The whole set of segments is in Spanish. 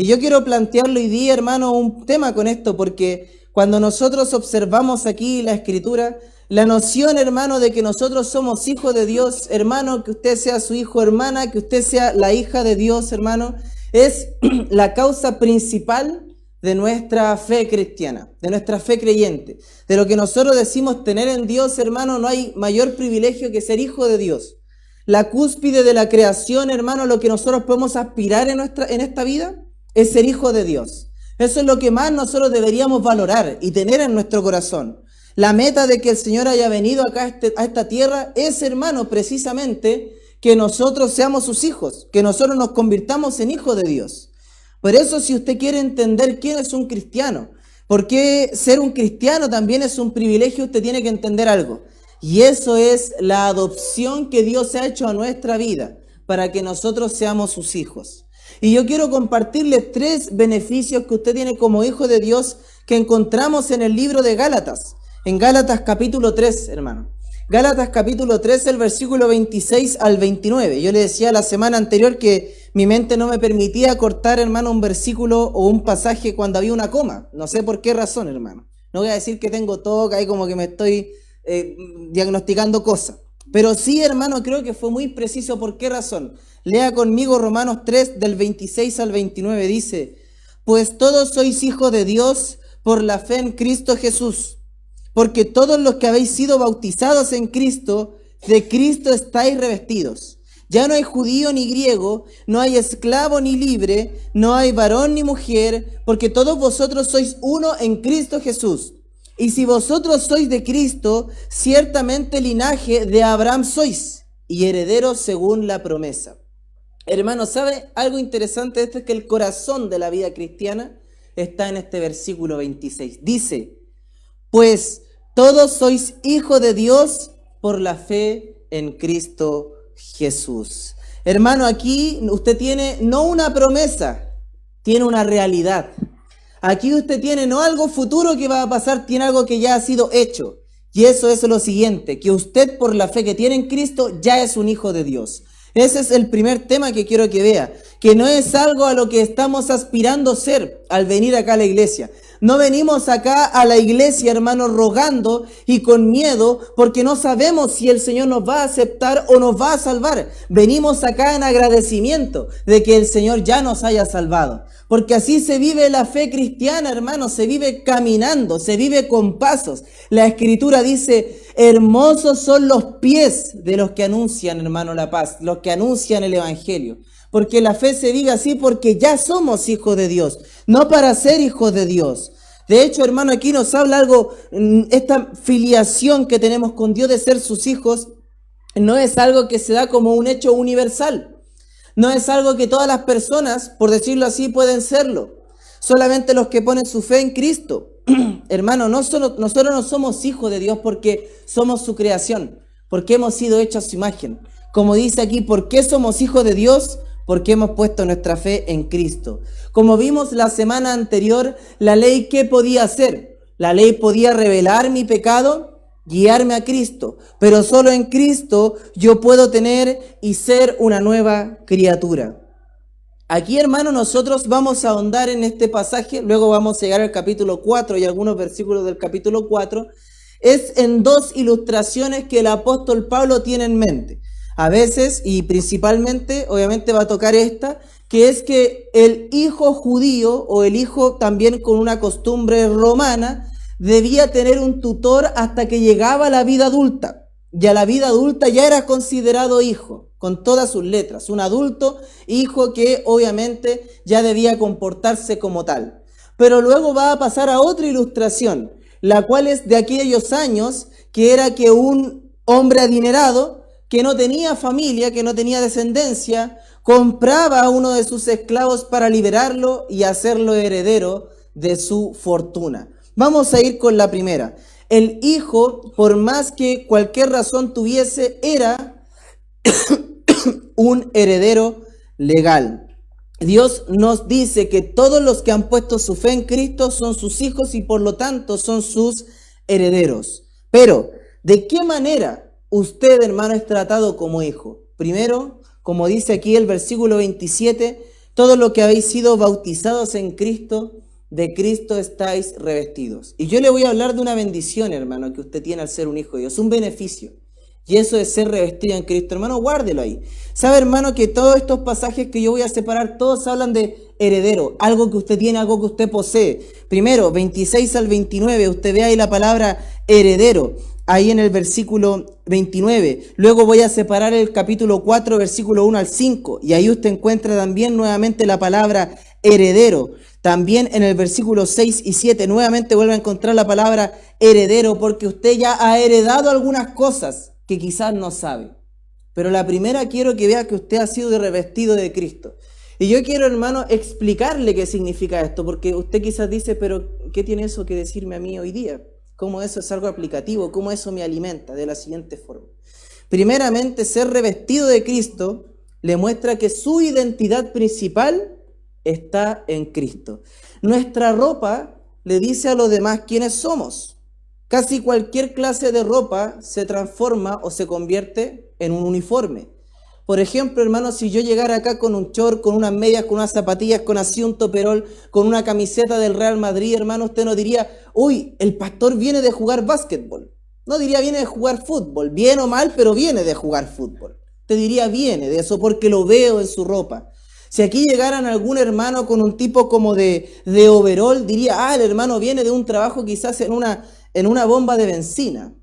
Y yo quiero plantearlo hoy día, hermano, un tema con esto, porque cuando nosotros observamos aquí la Escritura, la noción, hermano, de que nosotros somos hijos de Dios, hermano, que usted sea su hijo, hermana, que usted sea la hija de Dios, hermano, es la causa principal de nuestra fe cristiana, de nuestra fe creyente. De lo que nosotros decimos tener en Dios, hermano, no hay mayor privilegio que ser hijo de Dios. La cúspide de la creación, hermano, lo que nosotros podemos aspirar en esta vida es ser hijo de Dios. Eso es lo que más nosotros deberíamos valorar y tener en nuestro corazón. La meta de que el Señor haya venido acá a esta tierra es, hermano, precisamente que nosotros seamos sus hijos, que nosotros nos convirtamos en hijos de Dios. Por eso, si usted quiere entender quién es un cristiano, por qué ser un cristiano también es un privilegio, usted tiene que entender algo. Y eso es la adopción que Dios ha hecho a nuestra vida para que nosotros seamos sus hijos. Y yo quiero compartirles 3 beneficios que usted tiene como hijo de Dios que encontramos en el libro de Gálatas. En Gálatas capítulo 3, hermano. Gálatas capítulo 3, el versículo 26 al 29. Yo le decía la semana anterior que mi mente no me permitía cortar, hermano, un versículo o un pasaje cuando había una coma. No sé por qué razón, hermano. No voy a decir que tengo TOC, ahí como que me estoy diagnosticando cosas. Pero sí, hermano, creo que fue muy preciso. ¿Por qué razón? Lea conmigo Romanos 3, del 26 al 29. Dice: pues todos sois hijos de Dios por la fe en Cristo Jesús. Porque todos los que habéis sido bautizados en Cristo, de Cristo estáis revestidos. Ya no hay judío ni griego, no hay esclavo ni libre, no hay varón ni mujer, porque todos vosotros sois uno en Cristo Jesús. Y si vosotros sois de Cristo, ciertamente linaje de Abraham sois, y herederos según la promesa. Hermano, ¿sabe algo interesante? Esto es que el corazón de la vida cristiana está en este versículo 26. Dice: pues todos sois hijos de Dios por la fe en Cristo Jesús. Hermano, aquí usted tiene no una promesa, tiene una realidad. Aquí usted tiene no algo futuro que va a pasar, tiene algo que ya ha sido hecho. Y eso es lo siguiente, que usted por la fe que tiene en Cristo ya es un hijo de Dios. Ese es el primer tema que quiero que vea, que no es algo a lo que estamos aspirando ser al venir acá a la iglesia. No venimos acá a la iglesia, hermano, rogando y con miedo porque no sabemos si el Señor nos va a aceptar o nos va a salvar. Venimos acá en agradecimiento de que el Señor ya nos haya salvado. Porque así se vive la fe cristiana, hermano, se vive caminando, se vive con pasos. La Escritura dice: hermosos son los pies de los que anuncian, hermano, la paz, los que anuncian el Evangelio. Porque la fe se vive así porque ya somos hijos de Dios, no para ser hijos de Dios. De hecho, hermano, aquí nos habla algo, esta filiación que tenemos con Dios de ser sus hijos, no es algo que se da como un hecho universal. No es algo que todas las personas, por decirlo así, pueden serlo. Solamente los que ponen su fe en Cristo. Hermano, nosotros no somos hijos de Dios porque somos su creación, porque hemos sido hechos a su imagen. Como dice aquí, ¿por qué somos hijos de Dios? Porque hemos puesto nuestra fe en Cristo. Como vimos la semana anterior, la ley, ¿qué podía hacer? La ley podía revelar mi pecado, guiarme a Cristo, pero solo en Cristo yo puedo tener y ser una nueva criatura. Aquí, hermano, nosotros vamos a ahondar en este pasaje, luego vamos a llegar al capítulo 4 y algunos versículos del capítulo 4, es en 2 ilustraciones que el apóstol Pablo tiene en mente. A veces, y principalmente, obviamente va a tocar esta, que es que el hijo judío o el hijo también con una costumbre romana debía tener un tutor hasta que llegaba a la vida adulta. Y a la vida adulta ya era considerado hijo, con todas sus letras. Un adulto, hijo que obviamente ya debía comportarse como tal. Pero luego va a pasar a otra ilustración, la cual es de aquellos años, que era que un hombre adinerado, que no tenía familia, que no tenía descendencia, compraba a uno de sus esclavos para liberarlo y hacerlo heredero de su fortuna. Vamos a ir con la primera. El hijo, por más que cualquier razón tuviese, era un heredero legal. Dios nos dice que todos los que han puesto su fe en Cristo son sus hijos y por lo tanto son sus herederos. Pero, ¿de qué manera usted, hermano, es tratado como hijo? Primero, como dice aquí el versículo 27, Todos los que habéis sido bautizados en Cristo, de Cristo estáis revestidos. Y yo le voy a hablar de una bendición, hermano, que usted tiene al ser un hijo de Dios, un beneficio. Y eso es ser revestido en Cristo. Hermano, guárdelo ahí. Sabe, hermano, que todos estos pasajes que yo voy a separar, todos hablan de heredero, algo que usted tiene, algo que usted posee. Primero, 26 al 29, usted ve ahí la palabra heredero, ahí en el versículo 29. Luego voy a separar el capítulo 4, versículo 1 al 5. Y ahí usted encuentra también nuevamente la palabra heredero. También en el versículo 6 y 7 nuevamente vuelve a encontrar la palabra heredero, porque usted ya ha heredado algunas cosas que quizás no sabe. Pero la primera quiero que vea que usted ha sido revestido de Cristo. Y yo quiero, hermano, explicarle qué significa esto, porque usted quizás dice, pero ¿qué tiene eso que decirme a mí hoy día? ¿Cómo eso es algo aplicativo? ¿Cómo eso me alimenta? De la siguiente forma. Primeramente, ser revestido de Cristo le muestra que su identidad principal está en Cristo. Nuestra ropa le dice a los demás quiénes somos. Casi cualquier clase de ropa se transforma o se convierte en un uniforme. Por ejemplo, hermano, si yo llegara acá con un short, con unas medias, con unas zapatillas, con así un toperol, con una camiseta del Real Madrid, hermano, usted no diría, uy, el pastor viene de jugar básquetbol. No diría viene de jugar fútbol, bien o mal, pero viene de jugar fútbol. Te diría viene de eso porque lo veo en su ropa. Si aquí llegaran algún hermano con un tipo como de overol, diría, el hermano viene de un trabajo quizás en una bomba de benzina.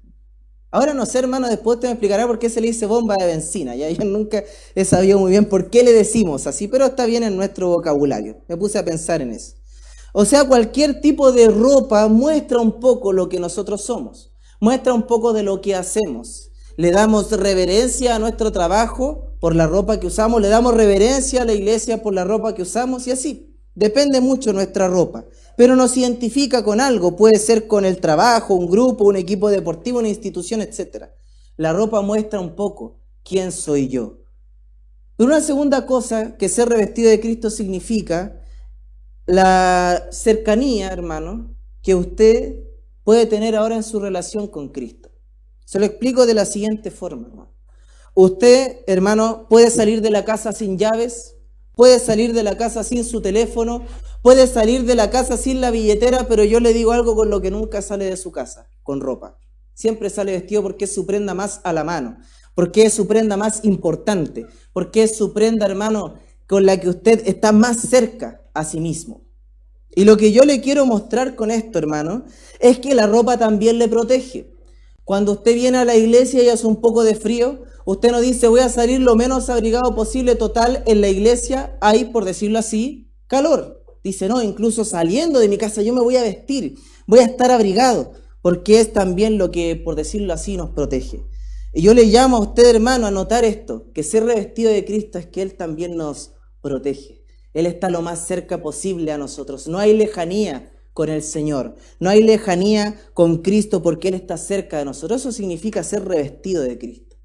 Ahora no sé, hermano, después te me explicará por qué se le dice bomba de benzina. Ya yo nunca he sabido muy bien por qué le decimos así, pero está bien en nuestro vocabulario. Me puse a pensar en eso. O sea, cualquier tipo de ropa muestra un poco lo que nosotros somos, muestra un poco de lo que hacemos. Le damos reverencia a nuestro trabajo por la ropa que usamos, le damos reverencia a la iglesia por la ropa que usamos y así. Depende mucho nuestra ropa, pero nos identifica con algo, puede ser con el trabajo, un grupo, un equipo deportivo, una institución, etc. La ropa muestra un poco quién soy yo. Pero una segunda cosa que ser revestido de Cristo significa la cercanía, hermano, que usted puede tener ahora en su relación con Cristo. Se lo explico de la siguiente forma, hermano. Usted, hermano, puede salir de la casa sin llaves, puede salir de la casa sin su teléfono, puede salir de la casa sin la billetera, pero yo le digo algo con lo que nunca sale de su casa, con ropa. Siempre sale vestido porque es su prenda más a la mano, porque es su prenda más importante, porque es su prenda, hermano, con la que usted está más cerca a sí mismo. Y lo que yo le quiero mostrar con esto, hermano, es que la ropa también le protege. Cuando usted viene a la iglesia y hace un poco de frío, usted no dice voy a salir lo menos abrigado posible, total, en la iglesia hay, por decirlo así, calor. Dice, no, incluso saliendo de mi casa yo me voy a vestir, voy a estar abrigado, porque es también lo que, por decirlo así, nos protege. Y yo le llamo a usted, hermano, a notar esto, que ser revestido de Cristo es que Él también nos protege. Él está lo más cerca posible a nosotros. No hay lejanía con el Señor. No hay lejanía con Cristo porque Él está cerca de nosotros. Eso significa ser revestido de Cristo.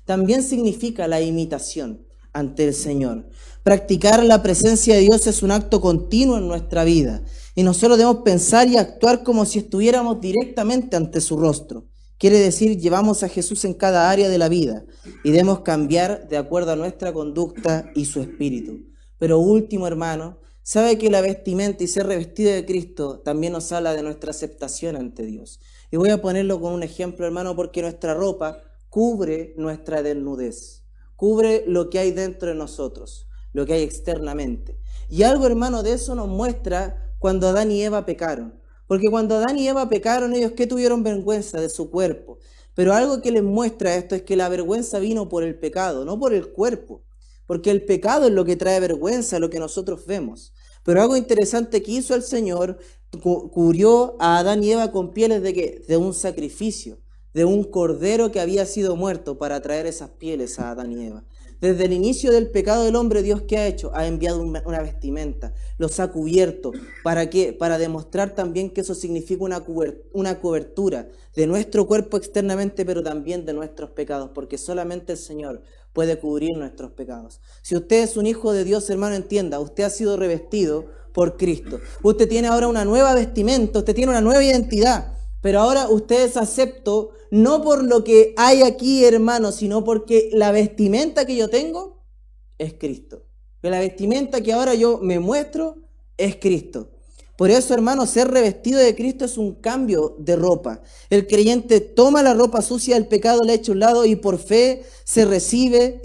También significa la imitación ante el Señor. Practicar la presencia de Dios es un acto continuo en nuestra vida. Y nosotros debemos pensar y actuar como si estuviéramos directamente ante su rostro. Quiere decir, llevamos a Jesús en cada área de la vida y debemos cambiar de acuerdo a nuestra conducta y su espíritu. Pero último, hermano, sabe que la vestimenta y ser revestido de Cristo también nos habla de nuestra aceptación ante Dios. Y voy a ponerlo con un ejemplo, hermano, porque nuestra ropa cubre nuestra desnudez, cubre lo que hay dentro de nosotros, lo que hay externamente. Y algo, hermano, de eso nos muestra cuando Adán y Eva pecaron. Porque cuando Adán y Eva pecaron, ellos ¿qué tuvieron? Vergüenza de su cuerpo. Pero algo que les muestra esto es que la vergüenza vino por el pecado, no por el cuerpo. Porque el pecado es lo que trae vergüenza, lo que nosotros vemos. Pero algo interesante que hizo el Señor, cubrió a Adán y Eva con pieles ¿de qué? De un sacrificio, de un cordero que había sido muerto para traer esas pieles a Adán y Eva. Desde el inicio del pecado del hombre, Dios ¿qué ha hecho? Ha enviado una vestimenta, los ha cubierto. ¿Para qué? Para demostrar también que eso significa una cobertura de nuestro cuerpo externamente, pero también de nuestros pecados, porque solamente el Señor puede cubrir nuestros pecados. Si usted es un hijo de Dios, hermano, entienda, usted ha sido revestido por Cristo. Usted tiene ahora una nueva vestimenta, usted tiene una nueva identidad, pero ahora usted es acepto no por lo que hay aquí, hermano, sino porque la vestimenta que yo tengo es Cristo. Que la vestimenta que ahora yo me muestro es Cristo. Por eso, hermano, ser revestido de Cristo es un cambio de ropa. El creyente toma la ropa sucia del pecado, la echa a un lado y por fe se recibe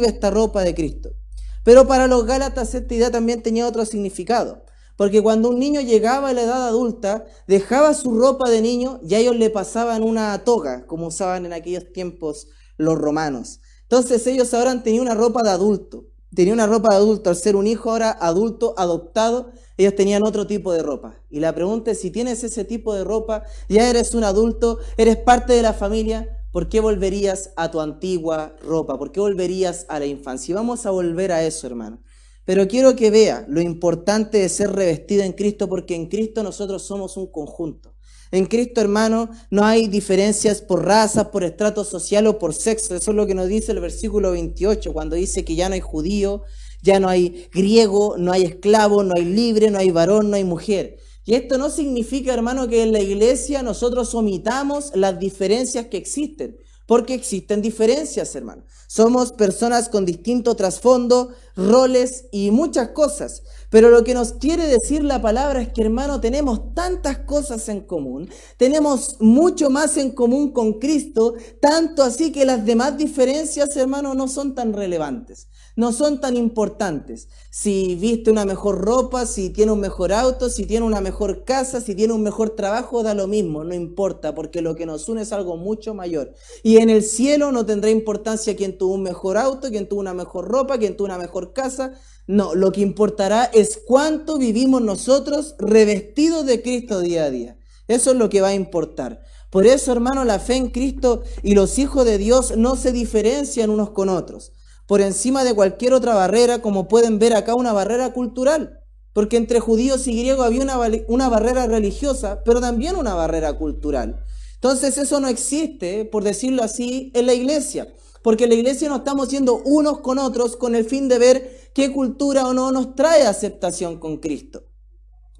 esta ropa de Cristo. Pero para los Gálatas esta idea también tenía otro significado. Porque cuando un niño llegaba a la edad adulta, dejaba su ropa de niño y a ellos le pasaban una toga, como usaban en aquellos tiempos los romanos. Entonces ellos ahora han tenido una ropa de adulto. Tenía una ropa de adulto, al ser un hijo ahora adulto, adoptado, ellos tenían otro tipo de ropa. Y la pregunta es, si tienes ese tipo de ropa, ya eres un adulto, eres parte de la familia, ¿por qué volverías a tu antigua ropa? ¿Por qué volverías a la infancia? Y vamos a volver a eso, hermano. Pero quiero que vea lo importante de ser revestido en Cristo, porque en Cristo nosotros somos un conjunto. En Cristo, hermano, no hay diferencias por raza, por estrato social o por sexo. Eso es lo que nos dice el versículo 28, cuando dice que ya no hay judío, ya no hay griego, no hay esclavo, no hay libre, no hay varón, no hay mujer. Y esto no significa, hermano, que en la iglesia nosotros omitamos las diferencias que existen, porque existen diferencias, hermano. Somos personas con distinto trasfondo, roles y muchas cosas. Pero lo que nos quiere decir la palabra es que, hermano, tenemos tantas cosas en común, tenemos mucho más en común con Cristo, tanto así que las demás diferencias, hermano, no son tan relevantes, no son tan importantes. Si viste una mejor ropa, si tiene un mejor auto, si tiene una mejor casa, si tiene un mejor trabajo, da lo mismo, no importa, porque lo que nos une es algo mucho mayor. Y en el cielo no tendrá importancia quién tuvo un mejor auto, quién tuvo una mejor ropa, quién tuvo una mejor casa. No, lo que importará es cuánto vivimos nosotros revestidos de Cristo día a día. Eso es lo que va a importar. Por eso, hermano, la fe en Cristo y los hijos de Dios no se diferencian unos con otros. Por encima de cualquier otra barrera, como pueden ver acá, una barrera cultural. Porque entre judíos y griegos había una barrera religiosa, pero también una barrera cultural. Entonces eso no existe, por decirlo así, en la iglesia. Porque en la iglesia no estamos siendo unos con otros con el fin de ver qué cultura o no nos trae aceptación con Cristo.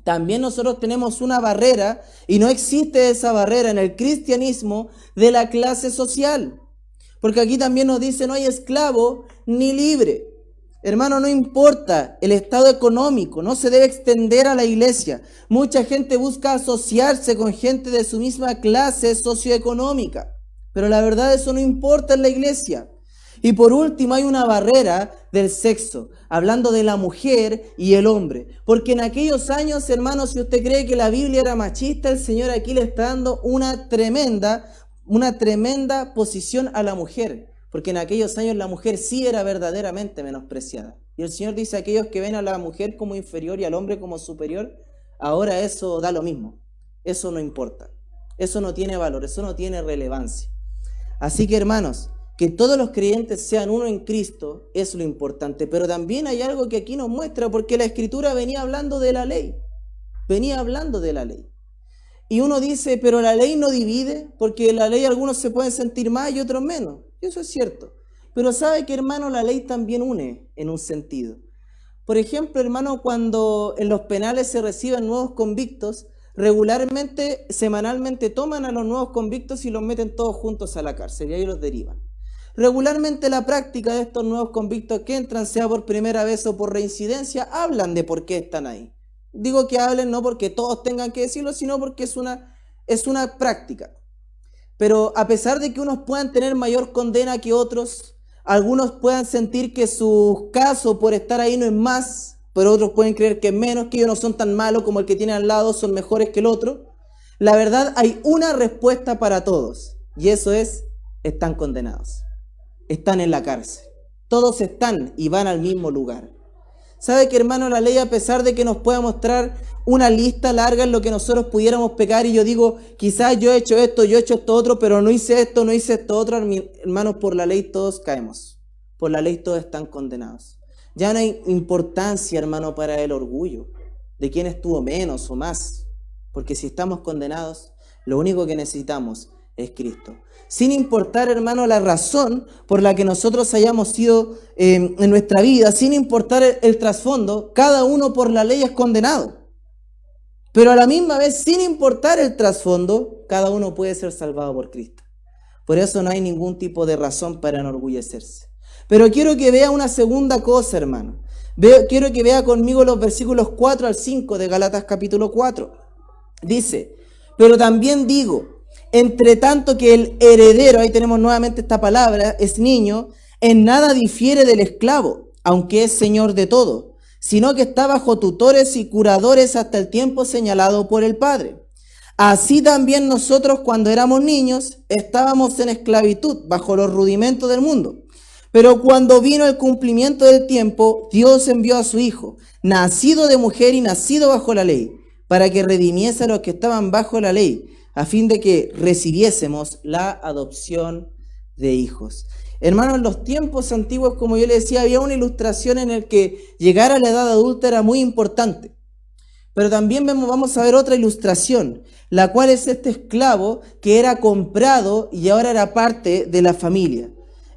También nosotros tenemos una barrera, y no existe esa barrera en el cristianismo, de la clase social. Porque aquí también nos dice, no hay esclavo ni libre. Hermano, no importa el estado económico, no se debe extender a la iglesia. Mucha gente busca asociarse con gente de su misma clase socioeconómica, pero la verdad eso no importa en la iglesia. Y por último hay una barrera del sexo, hablando de la mujer y el hombre. Porque en aquellos años, hermanos, si usted cree que la Biblia era machista, el Señor aquí le está dando una tremenda posición a la mujer. Porque en aquellos años la mujer sí era verdaderamente menospreciada. Y el Señor dice, aquellos que ven a la mujer como inferior y al hombre como superior, ahora eso da lo mismo. Eso no importa. Eso no tiene valor, eso no tiene relevancia. Así que, hermanos, que todos los creyentes sean uno en Cristo es lo importante. Pero también hay algo que aquí nos muestra, porque la Escritura venía hablando de la ley. Venía hablando de la ley. Y uno dice, pero la ley no divide, porque la ley algunos se pueden sentir más y otros menos. Y eso es cierto. Pero sabe que, hermano, la ley también une en un sentido. Por ejemplo, hermano, cuando en los penales se reciben nuevos convictos, regularmente, semanalmente toman a los nuevos convictos y los meten todos juntos a la cárcel y ahí los derivan. Regularmente la práctica de estos nuevos convictos que entran, sea por primera vez o por reincidencia, hablan de por qué están ahí. Digo que hablen no porque todos tengan que decirlo, sino porque es una práctica. Pero a pesar de que unos puedan tener mayor condena que otros, algunos puedan sentir que su caso por estar ahí no es más, pero otros pueden creer que es menos, que ellos no son tan malos como el que tiene al lado, son mejores que el otro. La verdad, hay una respuesta para todos, y eso es, están condenados. Están en la cárcel. Todos están y van al mismo lugar. ¿Sabe que, hermano, la ley, a pesar de que nos pueda mostrar una lista larga en lo que nosotros pudiéramos pecar, y yo digo, quizás yo he hecho esto otro, pero no hice esto otro, hermanos, por la ley todos caemos. Por la ley todos están condenados. Ya no hay importancia, hermano, para el orgullo de quién estuvo menos o más. Porque si estamos condenados, lo único que necesitamos es Cristo. Sin importar, hermano, la razón por la que nosotros hayamos sido en nuestra vida, sin importar el trasfondo, cada uno por la ley es condenado. Pero a la misma vez, sin importar el trasfondo, cada uno puede ser salvado por Cristo. Por eso no hay ningún tipo de razón para enorgullecerse. Pero quiero que vea una segunda cosa, hermano. Quiero que vea conmigo los versículos 4 al 5 de Gálatas capítulo 4. Dice, pero también digo, entre tanto que el heredero, ahí tenemos nuevamente esta palabra, es niño, en nada difiere del esclavo, aunque es señor de todo, sino que está bajo tutores y curadores hasta el tiempo señalado por el Padre. Así también nosotros cuando éramos niños estábamos en esclavitud, bajo los rudimentos del mundo. Pero cuando vino el cumplimiento del tiempo, Dios envió a su Hijo, nacido de mujer y nacido bajo la ley, para que redimiese a los que estaban bajo la ley, a fin de que recibiésemos la adopción de hijos. Hermanos, en los tiempos antiguos, como yo les decía, había una ilustración en la que llegar a la edad adulta era muy importante. Pero también vamos a ver otra ilustración, la cual es este esclavo que era comprado y ahora era parte de la familia.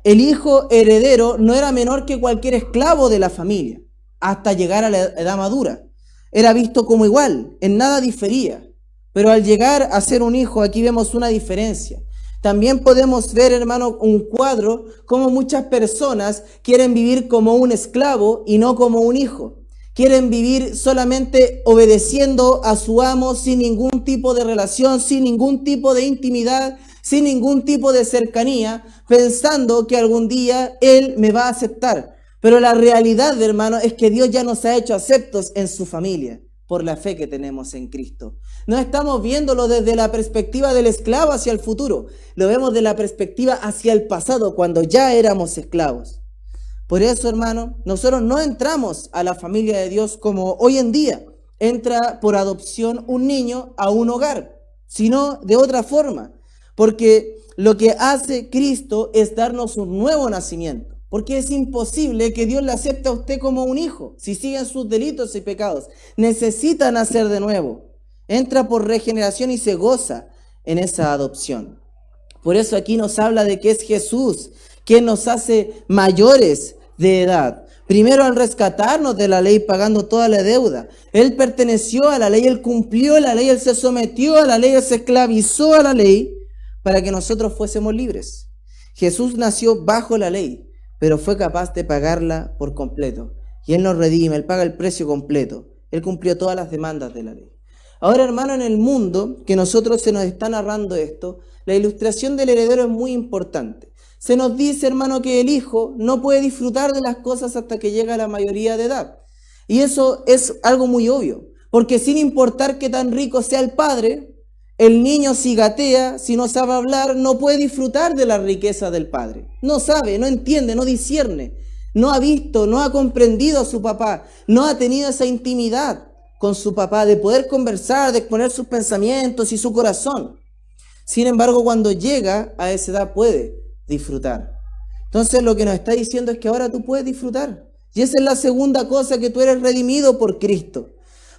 El hijo heredero no era menor que cualquier esclavo de la familia, hasta llegar a la edad madura. Era visto como igual, en nada difería. Pero al llegar a ser un hijo, aquí vemos una diferencia. También podemos ver, hermano, un cuadro, como muchas personas quieren vivir como un esclavo y no como un hijo. Quieren vivir solamente obedeciendo a su amo sin ningún tipo de relación, sin ningún tipo de intimidad, sin ningún tipo de cercanía, pensando que algún día Él me va a aceptar. Pero la realidad, hermano, es que Dios ya nos ha hecho aceptos en su familia por la fe que tenemos en Cristo. No estamos viéndolo desde la perspectiva del esclavo hacia el futuro, lo vemos de la perspectiva hacia el pasado, cuando ya éramos esclavos. Por eso, hermano, nosotros no entramos a la familia de Dios como hoy en día entra por adopción un niño a un hogar, sino de otra forma. Porque lo que hace Cristo es darnos un nuevo nacimiento. Porque es imposible que Dios le acepte a usted como un hijo si siguen sus delitos y pecados. Necesita nacer de nuevo. Entra por regeneración y se goza en esa adopción. Por eso aquí nos habla de que es Jesús quien nos hace mayores de edad. Primero al rescatarnos de la ley pagando toda la deuda. Él perteneció a la ley, Él cumplió la ley, Él se sometió a la ley, Él se esclavizó a la ley para que nosotros fuésemos libres. Jesús nació bajo la ley, pero fue capaz de pagarla por completo. Y Él nos redime, Él paga el precio completo. Él cumplió todas las demandas de la ley. Ahora, hermano, en el mundo que nosotros se nos está narrando esto, la ilustración del heredero es muy importante. Se nos dice, hermano, que el hijo no puede disfrutar de las cosas hasta que llega a la mayoría de edad. Y eso es algo muy obvio, porque sin importar qué tan rico sea el padre, el niño si gatea, si no sabe hablar, no puede disfrutar de la riqueza del padre. No sabe, no entiende, no discierne, no ha visto, no ha comprendido a su papá, no ha tenido esa intimidad con su papá de poder conversar, de exponer sus pensamientos y su corazón. Sin embargo, cuando llega a esa edad puede disfrutar. Entonces lo que nos está diciendo es que ahora tú puedes disfrutar. Y esa es la segunda cosa, que tú eres redimido por Cristo.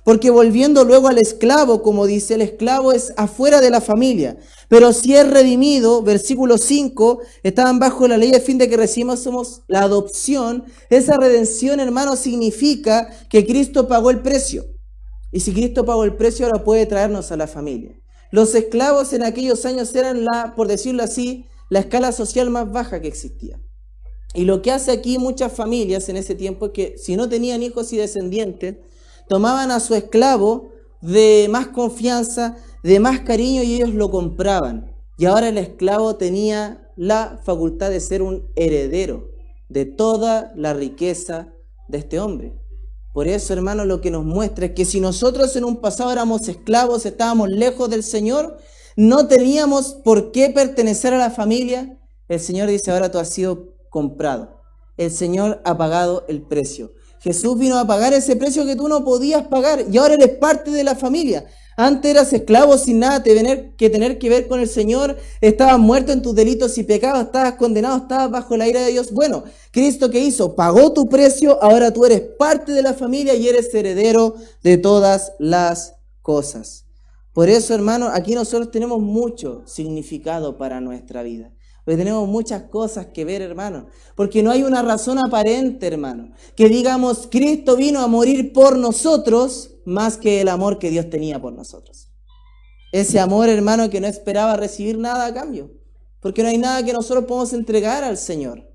Porque volviendo luego al esclavo, como dice, el esclavo es afuera de la familia. Pero si es redimido, versículo 5, estaban bajo la ley a fin de que recibamos la adopción. Esa redención, hermano, significa que Cristo pagó el precio. Y si Cristo pagó el precio, ahora puede traernos a la familia. Los esclavos en aquellos años eran por decirlo así, la escala social más baja que existía. Y lo que hace aquí muchas familias en ese tiempo es que si no tenían hijos y descendientes, tomaban a su esclavo de más confianza, de más cariño, y ellos lo compraban. Y ahora el esclavo tenía la facultad de ser un heredero de toda la riqueza de este hombre. Por eso, hermano, lo que nos muestra es que si nosotros en un pasado éramos esclavos, estábamos lejos del Señor, no teníamos por qué pertenecer a la familia, el Señor dice, ahora tú has sido comprado. El Señor ha pagado el precio. Jesús vino a pagar ese precio que tú no podías pagar y ahora eres parte de la familia. Antes eras esclavo sin nada tener que ver con el Señor, estabas muerto en tus delitos y pecados, estabas condenado, estabas bajo la ira de Dios. Bueno, Cristo, ¿qué hizo? Pagó tu precio, ahora tú eres parte de la familia y eres heredero de todas las cosas. Por eso, hermano, aquí nosotros tenemos mucho significado para nuestra vida. Porque tenemos muchas cosas que ver, hermano. Porque no hay una razón aparente, hermano, que digamos, Cristo vino a morir por nosotros más que el amor que Dios tenía por nosotros. Ese amor, hermano, que no esperaba recibir nada a cambio. Porque no hay nada que nosotros podamos entregar al Señor.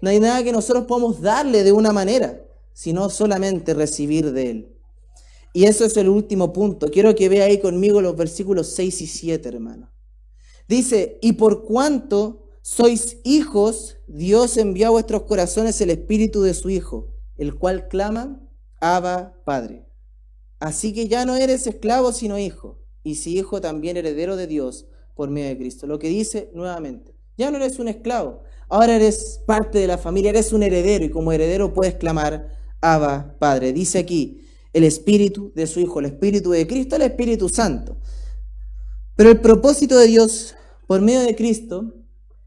No hay nada que nosotros podamos darle de una manera. sino solamente recibir de Él. Y eso es el último punto. Quiero que vea ahí conmigo los versículos 6 y 7, hermano. Dice, y por cuanto sois hijos, Dios envió a vuestros corazones el Espíritu de su Hijo, el cual clama, Abba, Padre. Así que ya no eres esclavo, sino hijo, y si hijo, también heredero de Dios por medio de Cristo. Lo que dice nuevamente, ya no eres un esclavo, ahora eres parte de la familia, eres un heredero, y como heredero puedes clamar, Abba, Padre. Dice aquí, el Espíritu de su Hijo, el Espíritu de Cristo, el Espíritu Santo. Pero el propósito de Dios, por medio de Cristo,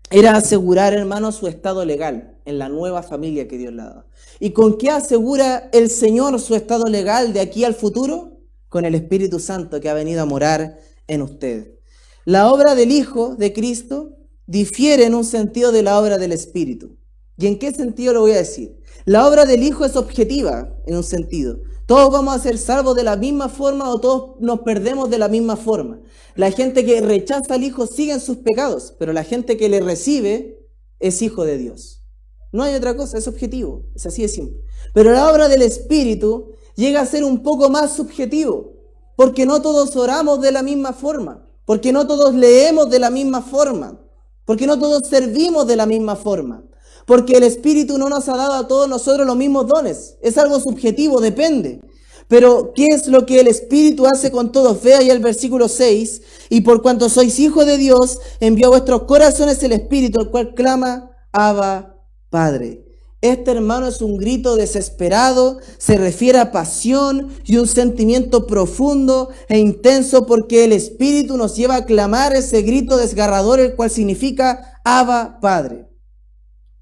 era asegurar, hermano, su estado legal en la nueva familia que Dios le daba. ¿Y con qué asegura el Señor su estado legal de aquí al futuro? Con el Espíritu Santo que ha venido a morar en usted. La obra del Hijo de Cristo difiere en un sentido de la obra del Espíritu. ¿Y en qué sentido lo voy a decir? La obra del Hijo es objetiva en un sentido. Todos vamos a ser salvos de la misma forma o todos nos perdemos de la misma forma. La gente que rechaza al Hijo sigue en sus pecados, pero la gente que le recibe es hijo de Dios. No hay otra cosa, es objetivo, es así de simple. Pero la obra del Espíritu llega a ser un poco más subjetivo, porque no todos oramos de la misma forma, porque no todos leemos de la misma forma, porque no todos servimos de la misma forma. Porque el Espíritu no nos ha dado a todos nosotros los mismos dones. Es algo subjetivo, depende. Pero, ¿qué es lo que el Espíritu hace con todos? Ve ahí el versículo 6. Y por cuanto sois hijos de Dios, envió a vuestros corazones el Espíritu, el cual clama, Abba, Padre. Este, hermano, es un grito desesperado, se refiere a pasión y un sentimiento profundo e intenso, porque el Espíritu nos lleva a clamar ese grito desgarrador, el cual significa Abba, Padre.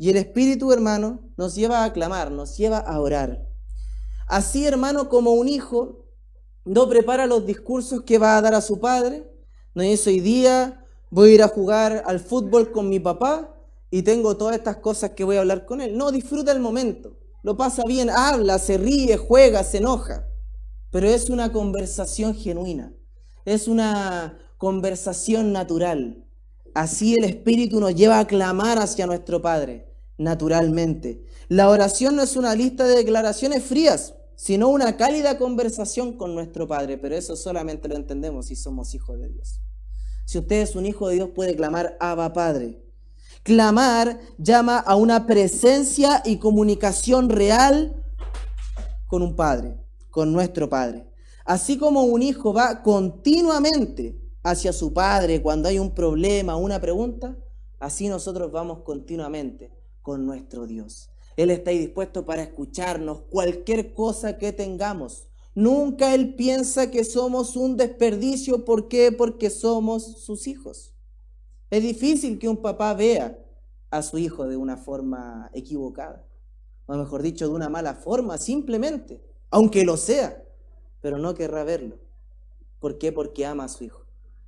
Y el Espíritu, hermano, nos lleva a clamar, nos lleva a orar. Así, hermano, como un hijo no prepara los discursos que va a dar a su padre, no dice hoy día voy a ir a jugar al fútbol con mi papá y tengo todas estas cosas que voy a hablar con él. No, disfruta el momento, lo pasa bien, habla, se ríe, juega, se enoja. Pero es una conversación genuina, es una conversación natural. Así el Espíritu nos lleva a clamar hacia nuestro Padre, naturalmente. La oración no es una lista de declaraciones frías, sino una cálida conversación con nuestro Padre. Pero eso solamente lo entendemos si somos hijos de Dios. Si usted es un hijo de Dios, puede clamar Abba, Padre. Clamar llama a una presencia y comunicación real con un Padre, con nuestro Padre. Así como un hijo va continuamente hacia su padre cuando hay un problema, una pregunta, así nosotros vamos continuamente con nuestro Dios. Él está ahí dispuesto para escucharnos cualquier cosa que tengamos. Nunca Él piensa que somos un desperdicio. ¿Por qué? Porque somos sus hijos. Es difícil que un papá vea a su hijo de una forma equivocada, o mejor dicho, de una mala forma, simplemente, aunque lo sea, pero no querrá verlo. ¿Por qué? Porque ama a su hijo.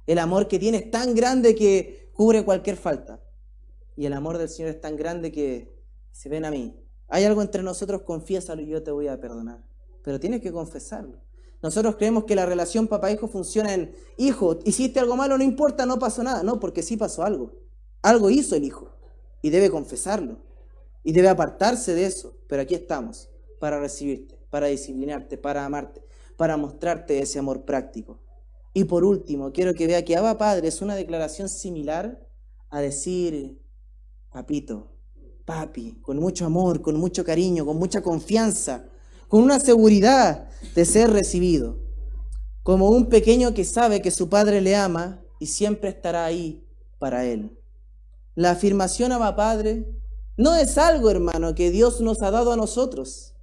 El amor que tiene es tan grande que cubre cualquier falta. Y el amor del Señor es tan grande que se ven a mí. Hay algo entre nosotros, confiésalo y yo te voy a perdonar. Pero tienes que confesarlo. Nosotros creemos que la relación papá-hijo funciona en, hijo, hiciste algo malo, no importa, no pasó nada. No, porque sí pasó algo. Algo hizo el hijo. Y debe confesarlo. Y debe apartarse de eso. Pero aquí estamos, para recibirte, para disciplinarte, para amarte, para mostrarte ese amor práctico. Y por último, quiero que vea que Abba Padre es una declaración similar a decir papito, papi, con mucho amor, con mucho cariño, con mucha confianza, con una seguridad de ser recibido, como un pequeño que sabe que su padre le ama y siempre estará ahí para él. La afirmación Abba Padre no es algo, hermano, que Dios nos ha dado a nosotros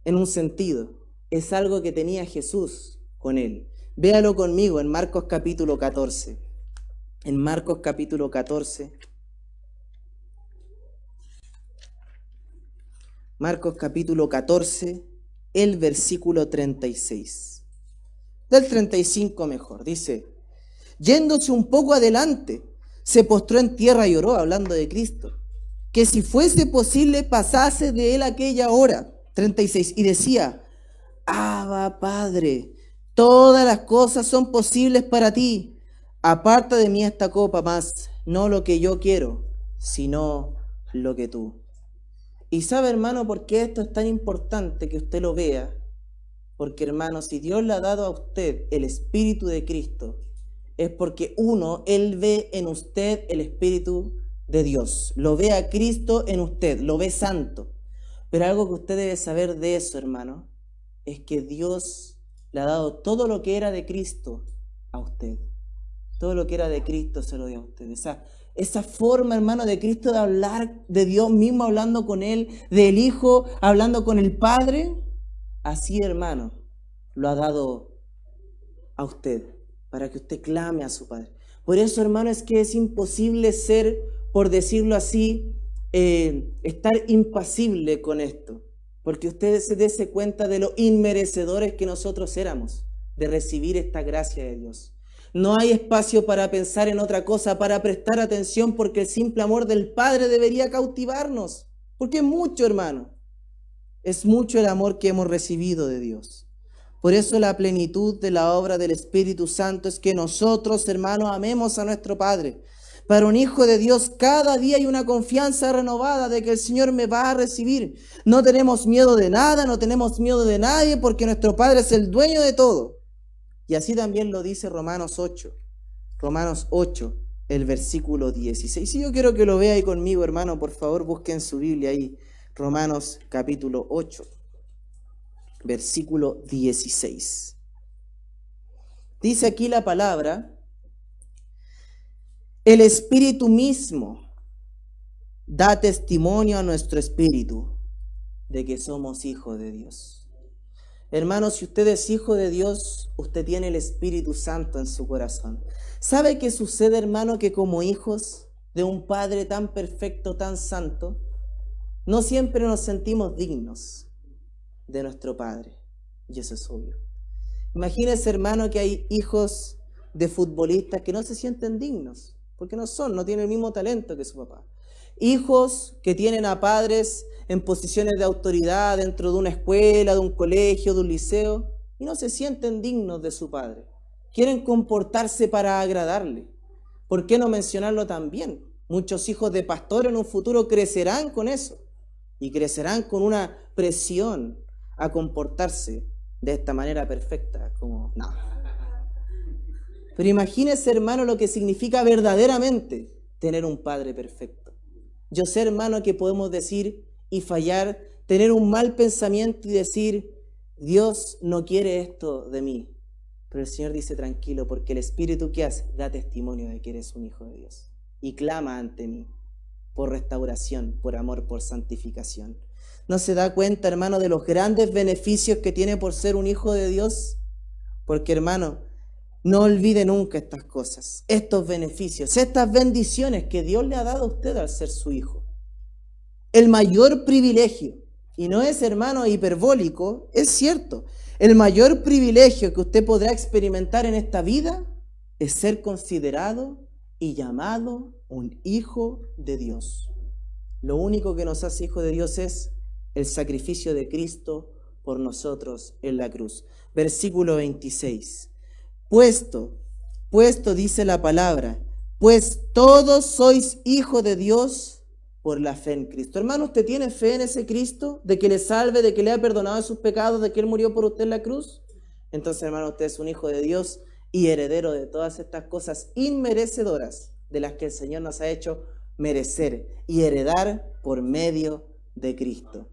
en un sentido, es algo que tenía Jesús con él. Véalo conmigo en Marcos capítulo 14. En Marcos capítulo 14. Marcos capítulo 14, el versículo 36. Del 35 mejor. Dice, yéndose un poco adelante, se postró en tierra y oró, hablando de Cristo, que si fuese posible pasase de él aquella hora. 36. Y decía, Abba Padre, todas las cosas son posibles para ti. Aparta de mí esta copa, mas no lo que yo quiero, sino lo que tú. Y sabe, hermano, por qué esto es tan importante que usted lo vea. Porque, hermano, si Dios le ha dado a usted el Espíritu de Cristo, es porque uno, Él ve en usted el Espíritu de Dios. Lo ve a Cristo en usted, lo ve santo. Pero algo que usted debe saber de eso, hermano, es que Dios le ha dado todo lo que era de Cristo a usted. Todo lo que era de Cristo se lo dio a usted. Esa forma, hermano, de Cristo de hablar, de Dios mismo hablando con Él, del Hijo hablando con el Padre, así, hermano, lo ha dado a usted, para que usted clame a su Padre. Por eso, hermano, es que es imposible ser, por decirlo así, estar impasible con esto, porque usted se dese cuenta de lo inmerecedores que nosotros éramos de recibir esta gracia de Dios. No hay espacio para pensar en otra cosa, para prestar atención, porque el simple amor del Padre debería cautivarnos, porque es mucho, hermano, es mucho el amor que hemos recibido de Dios. Por eso la plenitud de la obra del Espíritu Santo es que nosotros, hermanos, amemos a nuestro Padre. Para un hijo de Dios, cada día hay una confianza renovada de que el Señor me va a recibir. No tenemos miedo de nada, no tenemos miedo de nadie, porque nuestro Padre es el dueño de todo. Y así también lo dice Romanos 8. Romanos 8, el versículo 16. Si yo quiero que lo vea ahí conmigo, hermano, por favor, busquen su Biblia ahí. Romanos capítulo 8. Versículo 16. Dice aquí la palabra: el Espíritu mismo da testimonio a nuestro espíritu de que somos hijos de Dios. Hermano, si usted es hijo de Dios, usted tiene el Espíritu Santo en su corazón. ¿Sabe qué sucede, hermano? Que como hijos de un Padre tan perfecto, tan santo, no siempre nos sentimos dignos de nuestro Padre, y eso es obvio. Imagínese, hermano, que hay hijos de futbolistas que no se sienten dignos, porque no tienen el mismo talento que su papá. Hijos que tienen a padres en posiciones de autoridad dentro de una escuela, de un colegio, de un liceo, y no se sienten dignos de su padre. Quieren comportarse para agradarle. ¿Por qué no mencionarlo también? Muchos hijos de pastores en un futuro crecerán con eso, y crecerán con una presión a comportarse de esta manera perfecta, como no. Pero imagínese, hermano, lo que significa verdaderamente tener un Padre perfecto. Yo sé, hermano, que podemos decir y fallar, tener un mal pensamiento y decir, Dios no quiere esto de mí. Pero el Señor dice, tranquilo, porque el Espíritu que hace da testimonio de que eres un hijo de Dios. Y clama ante mí por restauración, por amor, por santificación. ¿No se da cuenta, hermano, de los grandes beneficios que tiene por ser un hijo de Dios? Porque, hermano, no olvide nunca estas cosas, estos beneficios, estas bendiciones que Dios le ha dado a usted al ser su hijo. El mayor privilegio, y no es, hermano, hiperbólico, es cierto, el mayor privilegio que usted podrá experimentar en esta vida es ser considerado y llamado un hijo de Dios. Lo único que nos hace hijo de Dios es el sacrificio de Cristo por nosotros en la cruz. Versículo 26. Puesto dice la palabra, pues todos sois hijos de Dios por la fe en Cristo. Hermano, ¿usted tiene fe en ese Cristo? ¿De que le salve, de que le ha perdonado sus pecados, de que Él murió por usted en la cruz? Entonces, hermano, usted es un hijo de Dios y heredero de todas estas cosas inmerecedoras de las que el Señor nos ha hecho merecer y heredar por medio de Cristo.